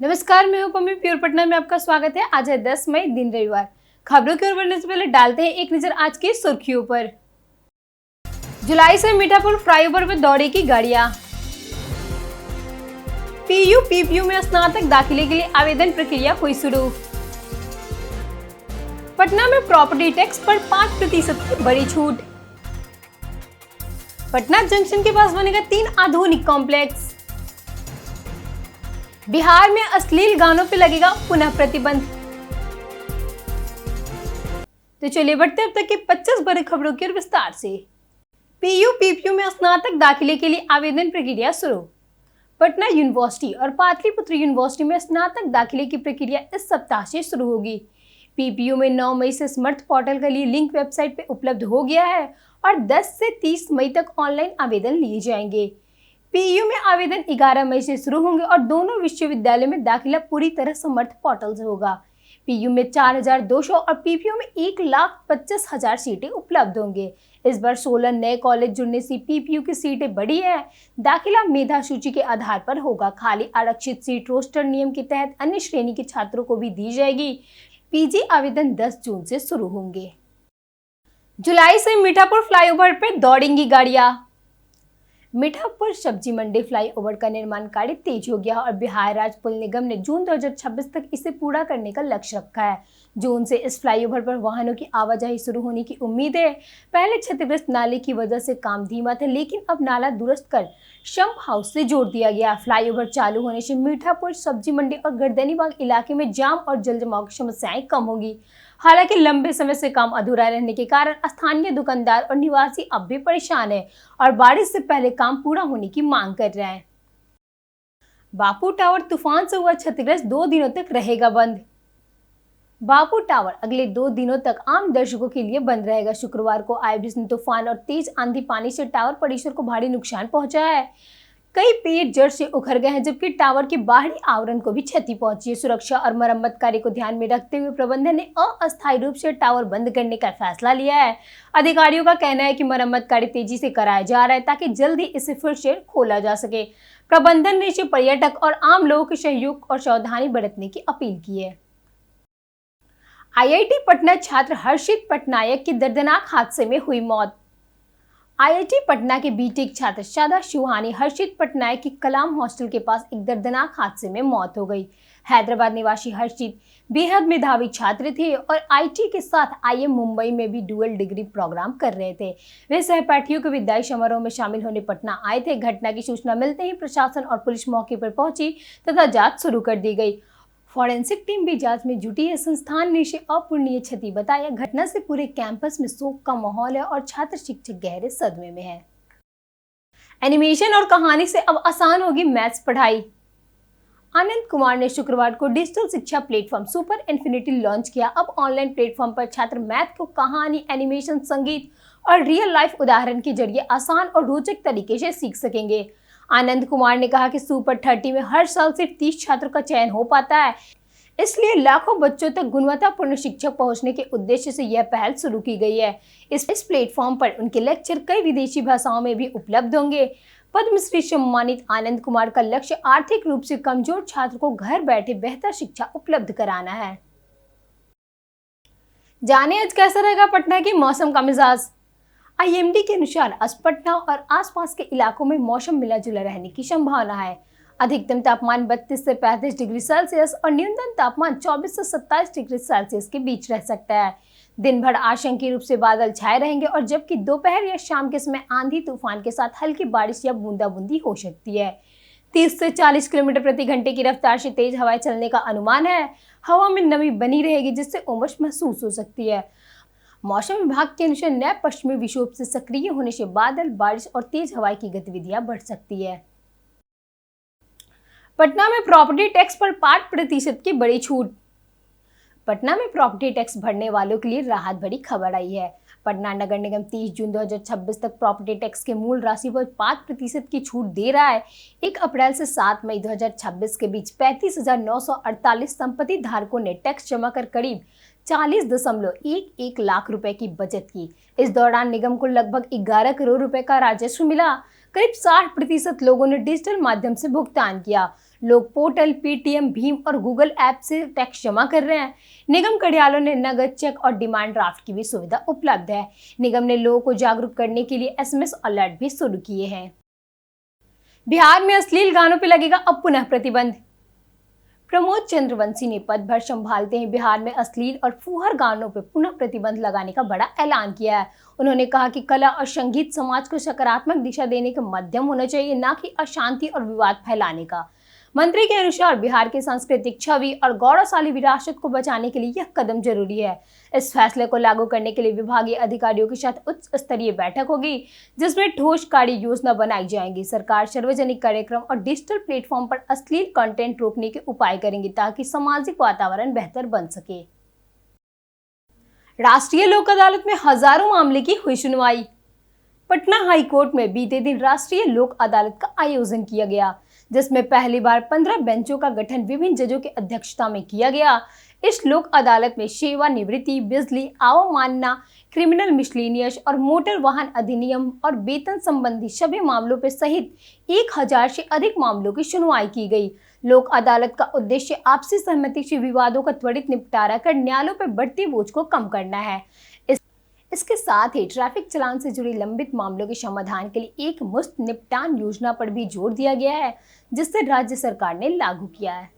नमस्कार, मैं हूं पम्मी प्योर पटना में आपका स्वागत है। आज है 10 मई, दिन रविवार। खबरों की ओर बढ़ने से पहले डालते हैं एक नजर आज की सुर्खियों पर। जुलाई से मीठापुर फ्लाईओवर पर दौड़ेगी गाड़ियां। पीयू पीपीयू में स्नातक दाखिले के लिए आवेदन प्रक्रिया हुई शुरू। पटना में प्रॉपर्टी टैक्स पर 5% की बड़ी छूट। पटना जंक्शन के पास बनेगा 3 आधुनिक कॉम्प्लेक्स। बिहार में अश्लील गानों पर लगेगा पुनः प्रतिबंध। तो चलिए बढ़ते अब तक की 25 बड़ी खबरों की ओर विस्तार से। पीयू पीपीयू में स्नातक दाखिले के लिए आवेदन प्रक्रिया शुरू। पटना यूनिवर्सिटी और पाटलिपुत्र यूनिवर्सिटी में स्नातक दाखिले की प्रक्रिया इस सप्ताह से शुरू होगी। पीपीयू में 9 मई से समर्थ पोर्टल के लिए लिंक वेबसाइट पर उपलब्ध हो गया है और 10 से 30 मई तक ऑनलाइन आवेदन लिए जाएंगे। पीयू में आवेदन 11 मई से शुरू होंगे और दोनों विश्वविद्यालय में दाखिला पूरी तरह समर्थ पोर्टल से होगा। पीयू में 4200 और पीपीयू में 1,25,000 सीटें उपलब्ध होंगे। इस बार 16 नए कॉलेज जुड़ने से पीपीयू की सीटें बढ़ी है। दाखिला मेधा सूची के आधार पर होगा। खाली आरक्षित सीट रोस्टर नियम के तहत अन्य श्रेणी के छात्रों को भी दी जाएगी। पीजी आवेदन 10 जून से शुरू होंगे। जुलाई से मीठापुर फ्लाईओवर पर दौड़ेंगी गाड़ियां। मीठापुर सब्जी मंडी फ्लाईओवर का निर्माण कार्य तेज हो गया और बिहार राज्य पुल निगम ने जून 2026 तक इसे पूरा करने का लक्ष्य रखा है। जून से इस फ्लाईओवर पर वाहनों की आवाजाही शुरू होने की उम्मीद है। पहले क्षतिग्रस्त नाले की वजह से काम धीमा था, लेकिन अब नाला दुरुस्त कर शंप हाउस से जोड़ दिया गया। फ्लाईओवर चालू होने से मीठापुर सब्जी मंडी और गर्दनीबाग इलाके में जाम और जल जमाव की समस्याएं कम होगी। हालांकि लंबे समय से काम अधूरा रहने के कारण स्थानीय दुकानदार और निवासी अब भी परेशान हैं और बारिश से पहले काम पूरा होने की मांग कर रहे हैं। बापू टावर तूफान से हुआ क्षतिग्रस्त 2 दिनों तक रहेगा बंद। बापू टावर अगले 2 दिनों तक आम दर्शकों के लिए बंद रहेगा। शुक्रवार को आए भीषण तूफान और तेज आंधी पानी से टावर परिसर को भारी नुकसान पहुंचा है। कई पेड़ जड़ से उखड़ गए हैं, जबकि टावर के बाहरी आवरण को भी क्षति पहुंची है। सुरक्षा और मरम्मत कार्य को ध्यान में रखते हुए प्रबंधन ने अस्थायी रूप से टावर बंद करने का फैसला लिया है। अधिकारियों का कहना है कि मरम्मत कार्य तेजी से कराया जा रहा है ताकि जल्द ही इसे फिर से खोला जा सके। प्रबंधन ने इसे पर्यटक और आम लोगों के सहयोग और सावधानी बरतने की अपील की है। आईआईटी पटना छात्र हर्षित पटनायक की दर्दनाक हादसे में हुई मौत। आईआईटी पटना के बीटेक छात्र शादा सुहानी हर्षित पटनायक की कलाम हॉस्टल के पास एक दर्दनाक हादसे में मौत हो गई। हैदराबाद निवासी हर्षित बेहद मेधावी छात्र थे और आईटी के साथ आईएम मुंबई में भी डुअल डिग्री प्रोग्राम कर रहे थे। वे सहपाठियों के विदाई समारोह में शामिल होने पटना आए थे। घटना की सूचना मिलते ही प्रशासन और पुलिस मौके पर पहुंची तथा जांच शुरू कर दी गई। फॉरेंसिक टीम भी जांच में जुटी है। संस्थान ने इसे अपूरणीय क्षति बताया। घटना से पूरे कैंपस में शोक का माहौल है और छात्र शिक्षक गहरे सदमे में है। एनिमेशन और कहानी से अब आसान होगी मैथ्स पढ़ाई। आनंद कुमार ने शुक्रवार को डिजिटल शिक्षा प्लेटफॉर्म सुपर इन्फिनिटी लॉन्च किया। अब ऑनलाइन प्लेटफॉर्म पर छात्र मैथ को कहानी, एनिमेशन, संगीत और रियल लाइफ उदाहरण के जरिए आसान और रोचक तरीके से सीख सकेंगे। आनंद कुमार ने कहा कि सुपर 30 में हर साल सिर्फ 30 छात्रों का चयन हो पाता है, इसलिए लाखों बच्चों तक गुणवत्तापूर्ण शिक्षा पहुंचने के उद्देश्य से यह पहल शुरू की गई है। इस प्लेटफॉर्म पर उनके लेक्चर कई विदेशी भाषाओं में भी उपलब्ध होंगे। पद्मश्री सम्मानित आनंद कुमार का लक्ष्य आर्थिक रूप से कमजोर छात्र को घर बैठे बेहतर शिक्षा उपलब्ध कराना है। जाने आज कैसा रहेगा पटना के मौसम का मिजाज। आईएमडी के अनुसार आज पटना और आसपास के इलाकों में मौसम मिला जुला रहने की संभावना है। अधिकतम तापमान 32 से 35 डिग्री सेल्सियस और न्यूनतम तापमान 24 से 27 डिग्री सेल्सियस के बीच रह सकता है। दिन भर आंशिक रूप से बादल छाए रहेंगे और जबकि दोपहर या शाम के समय आंधी तूफान के साथ हल्की बारिश या बूंदाबूंदी हो सकती है। 30 से 40 किलोमीटर प्रति घंटे की रफ्तार से तेज हवाएं चलने का अनुमान है। हवा में नमी बनी रहेगी, जिससे उमस महसूस हो सकती है। मौसम विभाग के अनुसार नए पश्चिमी विक्षोभ से सक्रिय होने से बादल, बारिश और तेज हवा की गतिविधियां बढ़ सकती है। पटना में प्रॉपर्टी टैक्स पर 5% की बड़ी छूट। पटना में प्रॉपर्टी टैक्स भरने वालों के लिए राहत भरी खबर आई है। पटना नगर निगम 30 जून 2026 तक प्रॉपर्टी टैक्स के मूल राशि पर 5% की छूट दे रहा है। 1 अप्रैल से 7 मई 2026 के बीच 35,948 संपत्ति धारकों ने टैक्स जमा कर करीब 40.11 लाख रुपए की बचत की। इस दौरान निगम को लगभग 11 करोड़ रुपए का राजस्व मिला। करीब 60% लोगों ने डिजिटल माध्यम से भुगतान किया। लोग पोर्टल, पेटीएम, भीम और गूगल ऐप से टैक्स जमा कर रहे हैं। निगम कार्यालयों ने नगद, चेक और डिमांड ड्राफ्ट की भी सुविधा उपलब्ध है। निगम ने लोगों को जागरूक करने के लिए एसएमएस अलर्ट भी शुरू किए हैं। बिहार में अश्लील गानों पर लगेगा अब पुनः प्रतिबंध। प्रमोद चंद्रवंशी ने पदभार संभालते ही बिहार में अश्लील और फुहर गानों पर पुनः प्रतिबंध लगाने का बड़ा ऐलान किया है। उन्होंने कहा कि कला और संगीत समाज को सकारात्मक दिशा देने का माध्यम होना चाहिए, न कि अशांति और विवाद फैलाने का। मंत्री के अनुसार बिहार की सांस्कृतिक छवि और गौरवशाली विरासत को बचाने के लिए यह कदम जरूरी है। इस फैसले को लागू करने के लिए विभागीय अधिकारियों के साथ उच्च स्तरीय बैठक होगी, जिसमें ठोस कार्य योजना बनाई जाएगी। सरकार सार्वजनिक कार्यक्रम और डिजिटल प्लेटफॉर्म पर अश्लील कंटेंट रोकने के उपाय करेंगी, ताकि सामाजिक वातावरण बेहतर बन सके। राष्ट्रीय लोक अदालत में हजारों मामले की हुई सुनवाई। पटना हाई कोर्ट में बीते दिन राष्ट्रीय लोक अदालत का आयोजन किया गया, जिसमें पहली बार 15 बेंचों का गठन विभिन्न जजों की अध्यक्षता में किया गया। इस लोक अदालत में सेवानिवृत्ति, बिजली, अवमानना, क्रिमिनल मिसलेनियस और मोटर वाहन अधिनियम और वेतन संबंधी सभी मामलों पर सहित 1000 से अधिक मामलों की सुनवाई की गई। लोक अदालत का उद्देश्य आपसी सहमति से विवादों का त्वरित निपटारा कर न्यायालयों पर बढ़ती बोझ को कम करना है। इसके साथ ही ट्रैफिक चालान से जुड़ी लंबित मामलों के समाधान के लिए एक मुश्त निपटान योजना पर भी जोर दिया गया है, जिसे राज्य सरकार ने लागू किया है।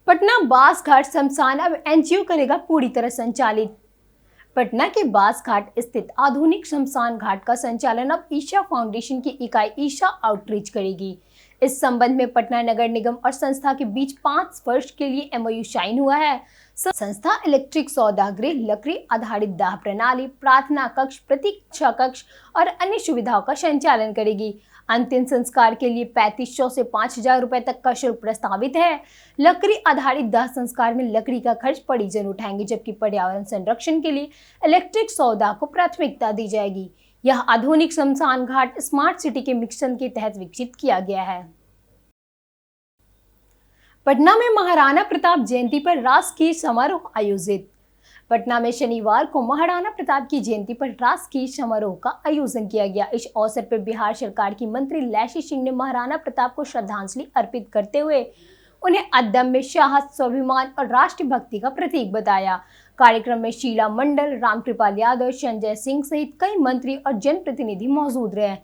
पटना बास घाट श्मशान अब एनजीओ करेगा पूरी तरह संचालित। पटना के बास घाट स्थित आधुनिक श्मशान घाट का संचालन अब ईशा फाउंडेशन की इकाई ईशा आउटरीच करेगी। इस संबंध में पटना नगर निगम और संस्था के बीच 5 वर्ष के लिए एमओयू साइन हुआ है। संस्था इलेक्ट्रिक सौदागृह, लकड़ी आधारित दाह प्रणाली, प्रार्थना कक्ष, प्रतीक्षा कक्ष और अन्य सुविधाओं का संचालन करेगी। अंतिम संस्कार के लिए 3500 से 5000 रुपए तक का शुल्क प्रस्तावित है। लकड़ी आधारित दाह संस्कार में लकड़ी का खर्च परिजन उठाएंगे, जबकि पर्यावरण संरक्षण के लिए इलेक्ट्रिक सौदा को प्राथमिकता दी जाएगी। यह आधुनिक श्मशान घाट स्मार्ट सिटी के मिशन के तहत विकसित किया गया है। पटना में महाराणा प्रताप जयंती पर राजकीय समारोह आयोजित। पटना में शनिवार को महाराणा प्रताप की जयंती पर राजकीय समारोह का आयोजन किया गया। इस अवसर पर बिहार सरकार की मंत्री लैसी सिंह ने महाराणा प्रताप को श्रद्धांजलि अर्पित करते हुए उन्हें अदम्य साहस, स्वाभिमान और राष्ट्रभक्ति का प्रतीक बताया। कार्यक्रम में शीला मंडल, रामकृपाल यादव, संजय सिंह सहित कई मंत्री और जनप्रतिनिधि मौजूद रहे।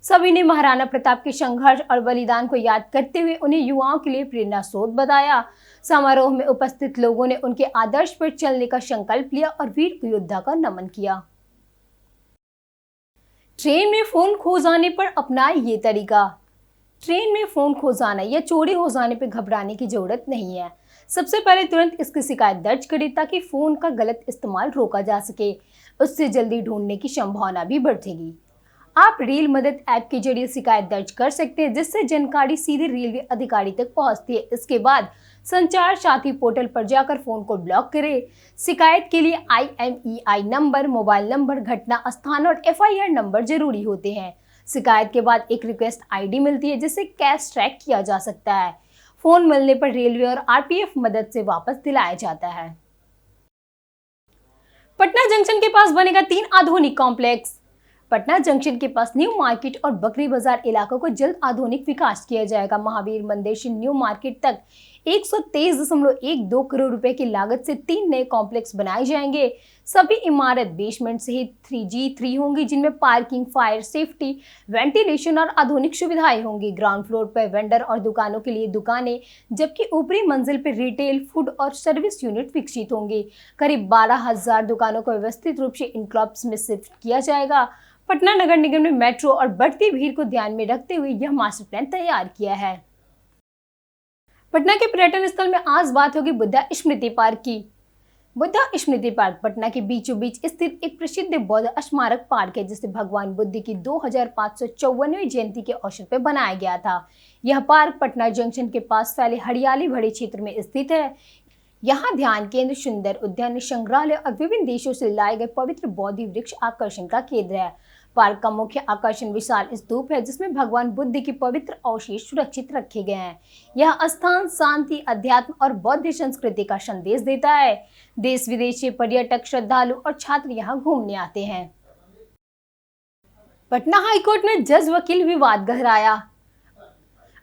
सभी ने महाराणा प्रताप के संघर्ष और बलिदान को याद करते हुए उन्हें युवाओं के लिए प्रेरणा स्रोत बताया। समारोह में उपस्थित लोगों ने उनके आदर्श पर चलने का संकल्प लिया और वीर योद्धा का नमन किया। ट्रेन में फोन खो जाने पर अपनाए ये तरीका। ट्रेन में फोन खो जाना या चोरी हो जाने पर घबराने की जरूरत नहीं है। सबसे पहले तुरंत इसकी शिकायत दर्ज करें, ताकि फोन का गलत इस्तेमाल रोका जा सके। उससे जल्दी ढूंढने की संभावना भी बढ़ेगी। आप रेल मदद ऐप के जरिए शिकायत दर्ज कर सकते हैं, जिससे जानकारी सीधे रेलवे अधिकारी तक पहुंचती है। इसके बाद संचार साथी पोर्टल पर जाकर फोन को ब्लॉक करें। शिकायत के लिए IMEI नंबर, मोबाइल नंबर, घटना स्थान और FIR नंबर जरूरी होते हैं। शिकायत के बाद एक रिक्वेस्ट ID मिलती है, जिससे कैश ट्रैक किया जा सकता है। फोन मिलने पर रेलवे और RPF मदद से वापस दिलाया जाता है। पटना जंक्शन के पास बनेगा 3 आधुनिक कॉम्प्लेक्स। पटना जंक्शन के पास न्यू मार्केट और बकरी बाजार इलाकों को जल्द आधुनिक विकास किया जाएगा। महावीर मंदिर से न्यू मार्केट तक 123.12 करोड़ रुपए की लागत से 3 नए कॉम्प्लेक्स बनाए जाएंगे। सभी इमारत बेसमेंट सहित 3G3 होंगी, जिनमें पार्किंग, फायर सेफ्टी, वेंटिलेशन और आधुनिक सुविधाएं होंगी। ग्राउंड फ्लोर पर वेंडर और दुकानों के लिए दुकानें, जबकि ऊपरी मंजिल पर रिटेल, फूड और सर्विस यूनिट विकसित होंगी। करीब 12,000 दुकानों को व्यवस्थित रूप से इनक्लॉब्स में शिफ्ट किया जाएगा। पटना नगर निगम ने मेट्रो और बढ़ती भीड़ को ध्यान में रखते हुए यह मास्टर प्लान तैयार किया है। पटना के पर्यटन स्थल में आज बात होगी बुद्धा स्मृति पार्क की। बुद्धा स्मृति पार्क पटना के बीचों बीच स्थित एक प्रसिद्ध बौद्ध स्मारक पार्क है, जिसे भगवान बुद्ध की 2554वीं जयंती के अवसर पर बनाया गया था। यह पार्क पटना जंक्शन के पास फैले हरियाली भरे क्षेत्र में स्थित है। यहाँ ध्यान केंद्र, सुंदर उद्यान, संग्रहालय और विभिन्न देशों से लाए गए पवित्र बौद्ध वृक्ष आकर्षण का केंद्र है। पार्क का मुख्य आकर्षण विशाल स्तूप है, जिसमें भगवान बुद्ध के पवित्र अवशेष सुरक्षित रखे गए हैं। यह स्थान शांति, अध्यात्म और बौद्ध संस्कृति का संदेश देता है। देश विदेश से पर्यटक, श्रद्धालु और छात्र यहाँ घूमने आते हैं। पटना हाईकोर्ट में जज वकील विवाद गहराया।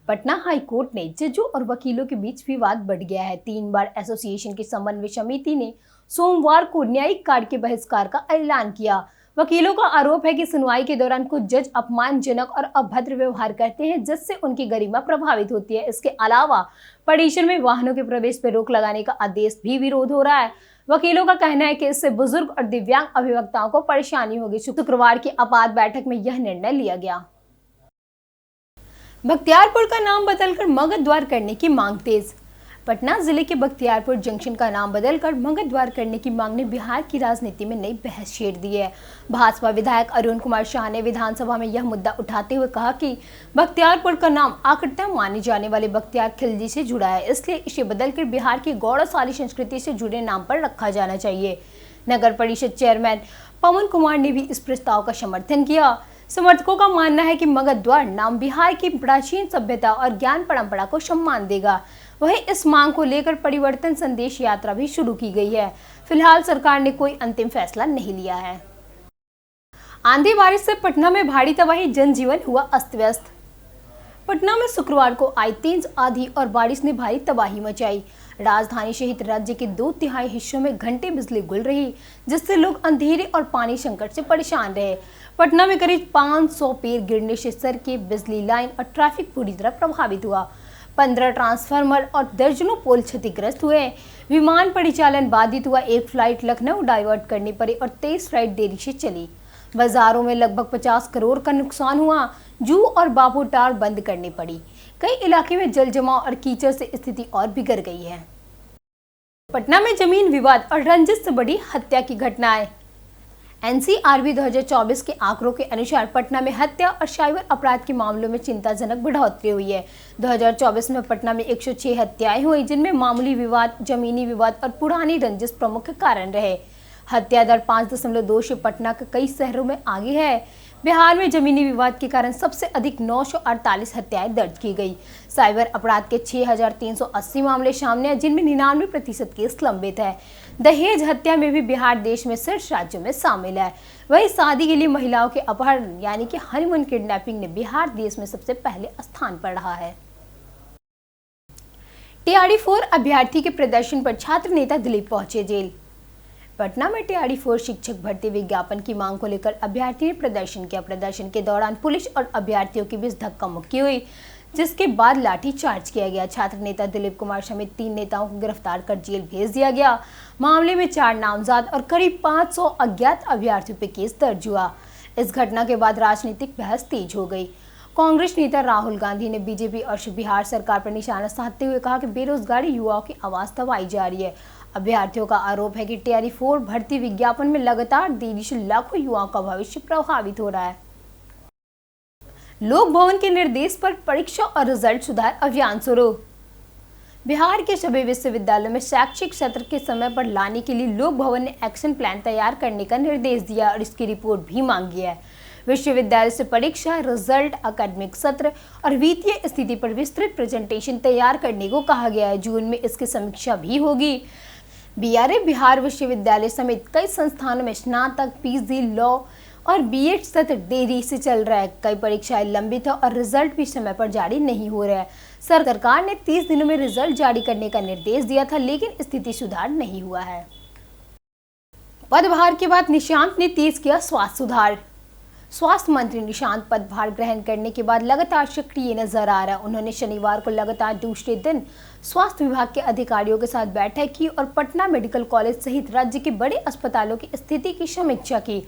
पटना हाई कोर्ट ने जजों और वकीलों के बीच विवाद बढ़ गया है। 3 बार एसोसिएशन की समन्वय समिति ने सोमवार को न्यायिक कार्य के बहिष्कार का ऐलान किया। वकीलों का आरोप है कि सुनवाई के दौरान कुछ जज अपमानजनक और अभद्र व्यवहार करते हैं, जिससे उनकी गरिमा प्रभावित होती है। इसके अलावा परिसर में वाहनों के प्रवेश पर रोक लगाने का आदेश भी विरोध हो रहा है। वकीलों का कहना है कि इससे बुजुर्ग और दिव्यांग अभिवक्ताओं को परेशानी होगी। शुक्रवार की आपात बैठक में यह निर्णय लिया गया। बख्तियारपुर का नाम बदलकर मगध द्वार करने की मांग तेज। पटना जिले के बख्तियारपुर जंक्शन का नाम बदलकर मगध द्वार करने की मांग ने बिहार की राजनीति में नई बहस छेड़ दी है। भाजपा विधायक अरुण कुमार शाह ने विधानसभा में यह मुद्दा उठाते हुए कहा कि बख्तियारपुर का नाम आकर्ता माने जाने वाले बख्तियार खिलजी से जुड़ा है, इसलिए इसे बदलकर बिहार की गौरवशाली संस्कृति से जुड़े नाम पर रखा जाना चाहिए। नगर परिषद चेयरमैन पवन कुमार ने भी इस प्रस्ताव का समर्थन किया। समर्थकों का मानना है कि मगध द्वार नाम बिहार की प्राचीन सभ्यता और ज्ञान परंपरा को सम्मान देगा। वहीं इस मांग को लेकर परिवर्तन संदेश यात्रा भी शुरू की गई है। फिलहाल सरकार ने कोई अंतिम फैसला नहीं लिया है। आंधी बारिश से पटना में भारी तबाही, जनजीवन हुआ अस्त व्यस्त। पटना में शुक्रवार को आई तेज आंधी और बारिश ने भारी तबाही मचाई। राजधानी सहित राज्य के 2/3 हिस्सों में घंटे बिजली गुल रही, जिससे लोग अंधेरे और पानी संकट से परेशान रहे। पटना में करीब 500 पेड़ गिरने से सड़कें, बिजली लाइन और ट्रैफिक पूरी तरह प्रभावित हुआ। 15 ट्रांसफार्मर और दर्जनों पोल क्षतिग्रस्त हुए। विमान परिचालन बाधित हुआ। एक फ्लाइट लखनऊ डाइवर्ट करनी पड़ी और 23 फ्लाइट देरी से चली। बाजारों में लगभग 50 करोड़ का नुकसान हुआ। जू और बापू टावर बंद करनी पड़ी। कई इलाके में जल जमाव और कीचड़ से स्थिति और बिगड़ गई है। पटना में जमीन विवाद और रंजिश से बड़ी हत्या की घटनाएं। एनसीआरबी 2024 के आंकड़ों के अनुसार पटना में हत्या और साइबर अपराध के मामलों में चिंताजनक बढ़ोतरी हुई है। 2024 में पटना में 106 हत्याएं हुई, जिनमें मामूली विवाद, जमीनी विवाद और पुरानी रंजिश प्रमुख कारण रहे। हत्या दर 5.2 से पटना के कई शहरों में आगे है। बिहार में जमीनी विवाद के कारण सबसे अधिक 948 हत्याएं दर्ज की गई। साइबर अपराध के 6380 मामले सामने हैं, जिनमें 99% केस लंबित है। दहेज हत्या में भी बिहार देश में शीर्ष राज्यों में शामिल है। वहीं शादी के लिए महिलाओं के अपहरण यानी कि हनीमून किडनैपिंग ने बिहार देश में सबसे पहले स्थान पर रहा है। टीआरडी 4 अभ्यर्थी के प्रदर्शन पर छात्र नेता दिलीप पहुंचे जेल। पटना में टीआरडी 4 शिक्षक भर्ती विज्ञापन की मांग को लेकर अभ्यर्थी ने प्रदर्शन किया। प्रदर्शन के दौरान पुलिस और अभ्यर्थियों के बीच धक्का मुक्की हुई, जिसके बाद लाठी चार्ज किया गया। छात्र नेता दिलीप कुमार समेत 3 नेताओं को गिरफ्तार कर जेल भेज दिया गया। मामले में 4 नामजद और करीब 500 अज्ञात अभ्यर्थियों पर केस दर्ज हुआ। इस घटना के बाद राजनीतिक बहस तेज हो गई। कांग्रेस नेता राहुल गांधी ने बीजेपी और बिहार सरकार पर निशाना साधते हुए कहा कि बेरोजगारी युवाओं की आवाज दबाई जा रही है। अभ्यर्थियों का आरोप है कि टीआरडी 4 भर्ती विज्ञापन में लगातार देरी से लाखों युवाओं का भविष्य प्रभावित हो रहा है। लोक भवन के निर्देश पर परीक्षा और रिजल्ट सुधार अभियान शुरू। बिहार के सभी विश्वविद्यालयों में शैक्षिक सत्र के समय पर लाने के लिए लोक भवन ने एक्शन प्लान तैयार करने का निर्देश दिया और इसकी रिपोर्ट भी मांगी है। विश्वविद्यालय से परीक्षा, रिजल्ट, अकादमिक सत्र और वित्तीय स्थिति पर विस्तृत प्रेजेंटेशन तैयार करने को कहा गया है। जून में इसकी समीक्षा भी होगी। बीआरए बिहार विश्वविद्यालय समेत कई संस्थानों में स्नातक, पीजी, लॉ और बीएड सत्र देरी से चल रहा है। कई परीक्षाएं लंबित है और रिजल्ट भी समय पर जारी नहीं हो रहा है। सरकार ने 30 दिनों में रिजल्ट जारी करने का निर्देश दिया था, लेकिन स्थिति सुधार नहीं हुआ है। पदभार के बाद निशांत ने तेज किया स्वास्थ्य सुधार। स्वास्थ्य मंत्री निशांत पदभार ग्रहण करने के बाद लगातार सक्रिय नजर आ रहा है। उन्होंने शनिवार को लगातार दूसरे दिन स्वास्थ्य विभाग के अधिकारियों के साथ बैठक की और पटना मेडिकल कॉलेज सहित राज्य के बड़े अस्पतालों की स्थिति की समीक्षा की।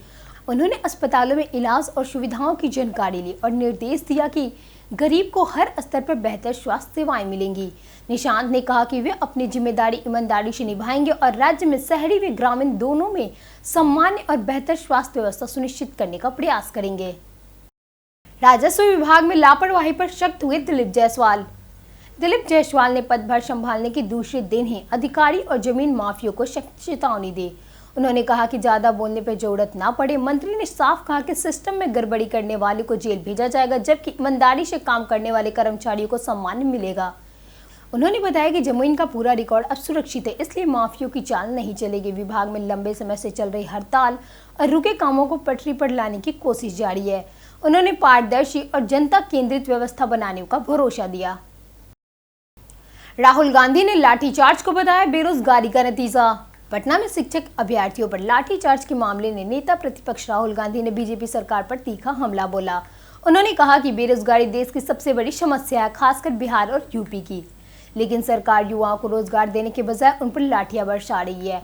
उन्होंने अस्पतालों में इलाज और सुविधाओं की जानकारी ली और निर्देश दिया कि गरीब को हर स्तर पर बेहतर स्वास्थ्य सेवाएं मिलेंगी। निशांत ने कहा कि वे अपनी जिम्मेदारी ईमानदारी से निभाएंगे और राज्य में शहरी व ग्रामीण दोनों में सामान्य और बेहतर स्वास्थ्य व्यवस्था सुनिश्चित करने का प्रयास करेंगे। राजस्व विभाग में लापरवाही पर सख्त हुए दिलीप जायसवाल। दिलीप जायसवाल ने पदभार संभालने के दूसरे दिन ही अधिकारी और जमीन माफियों को सख्त चेतावनी दी। उन्होंने कहा कि ज्यादा बोलने पर जरूरत ना पड़े। मंत्री ने साफ कहा कि सिस्टम में गड़बड़ी करने वाले को जेल भेजा जाएगा, जबकि ईमानदारी से काम करने वाले कर्मचारियों को सम्मान मिलेगा। उन्होंने बताया कि जमीन का पूरा रिकॉर्ड अब सुरक्षित है, इसलिए माफियों की चाल नहीं चलेगी। विभाग में लंबे समय से चल रही हड़ताल और रुके कामों को पटरी पर लाने की कोशिश जारी है। उन्होंने पारदर्शी और जनता केंद्रित व्यवस्था बनाने का भरोसा दिया। राहुल गांधी ने लाठीचार्ज को बताया बेरोजगारी का नतीजा। पटना में शिक्षक अभ्यर्थियों पर लाठीचार्ज के मामले में नेता प्रतिपक्ष राहुल गांधी ने बीजेपी सरकार पर तीखा हमला बोला। उन्होंने कहा कि बेरोजगारी देश की सबसे बड़ी समस्या है, खासकर बिहार और यूपी की, लेकिन सरकार युवाओं को रोजगार देने के बजाय उन पर लाठियां बरसा रही है।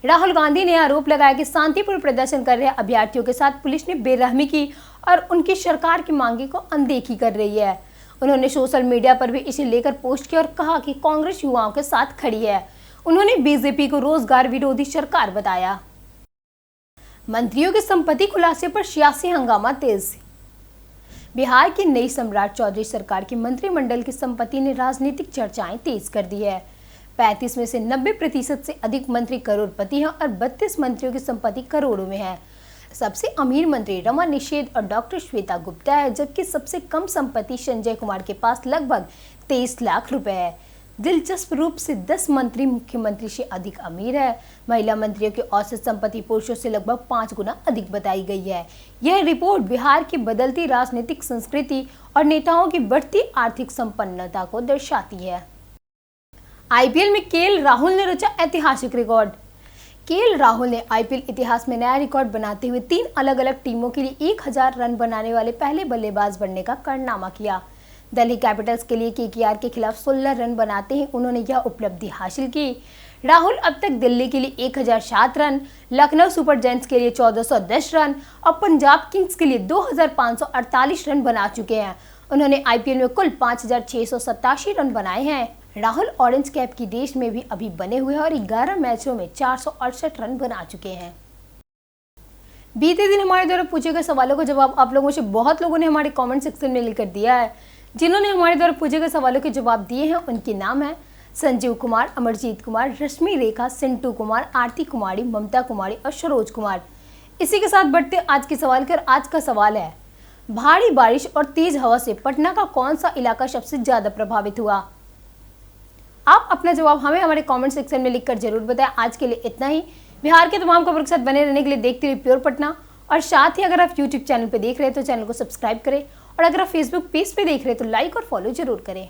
राहुल गांधी ने आरोप लगाया कि शांतिपूर्ण प्रदर्शन कर रहे अभ्यर्थियों के साथ पुलिस ने बेरहमी की और उनकी सरकार की मांगे को अनदेखी कर रही है। उन्होंने सोशल मीडिया पर भी इसे लेकर पोस्ट किया और कहा कि कांग्रेस युवाओं के साथ खड़ी है। उन्होंने बीजेपी को रोजगार विरोधी सरकार बताया। मंत्रियों की संपत्ति खुलासे पर सियासी हंगामा तेज। बिहार की नई सम्राट चौधरी सरकार की मंत्रिमंडल की संपत्ति ने राजनीतिक चर्चाएं तेज कर दी है। 35 में से 90% से अधिक मंत्री करोड़पति हैं और 32 मंत्रियों की संपत्ति करोड़ों में है। सबसे अमीर मंत्री रमा निषेध और डॉक्टर श्वेता गुप्ता है, जबकि सबसे कम संपत्ति संजय कुमार के पास लगभग 23 लाख रुपए है। दिलचस्प रूप से 10 मंत्री मुख्यमंत्री से अधिक अमीर है। महिला मंत्रियों की औसत संपत्ति पुरुषों से लगभग 5 गुना अधिक बताई गई है। यह रिपोर्ट बिहार की बदलती राजनीतिक संस्कृति और नेताओं की बढ़ती आर्थिक संपन्नता को दर्शाती है। आईपीएल में केएल राहुल ने रचा ऐतिहासिक रिकॉर्ड। केएल राहुल ने आईपीएल इतिहास में नया रिकॉर्ड बनाते हुए 3 अलग अलग टीमों के लिए 1000 रन बनाने वाले पहले बल्लेबाज बनने का कारनामा किया। दिल्ली कैपिटल्स के लिए केकेआर के खिलाफ 16 रन बनाते ही उन्होंने यह उपलब्धि हासिल की। राहुल अब तक दिल्ली के लिए 1007 रन, लखनऊ सुपर जायंट्स के लिए 1410 रन और पंजाब किंग्स के लिए 2548 रन बना चुके हैं। उन्होंने आईपीएल में कुल 5687 रन बनाए हैं। राहुल ऑरेंज कैप की रेस में भी अभी बने हुए हैं और 11 मैचों में 468 रन बना चुके हैं। बीते दिन हमारे द्वारा पूछे गए सवालों का जवाब आप लोगों से बहुत लोगों ने हमारे कमेंट सेक्शन में लिखकर दिया है। जिन्होंने हमारे द्वारा पूछे गए सवालों के जवाब दिए हैं उनके नाम है संजीव कुमार, अमरजीत कुमार, रश्मि रेखा, सिंटू कुमार, आरती कुमारी, ममता कुमारी और सरोज कुमार। इसी के साथ बढ़ते आज के सवाल कर आज का सवाल है, भारी बारिश और तेज हवा से पटना का कौन सा इलाका सबसे ज्यादा प्रभावित हुआ? आप अपना जवाब हमें हमारे कमेंट सेक्शन में लिखकर जरूर बताएं। आज के लिए इतना ही। बिहार के तमाम खबरों के साथ बने रहने के लिए देखते रहिए प्योर पटना। और साथ ही अगर आप यूट्यूब चैनल पर देख रहे हैं तो चैनल को सब्सक्राइब करें और अगर आप फेसबुक पेज पे देख रहे हैं तो लाइक और फॉलो जरूर करें।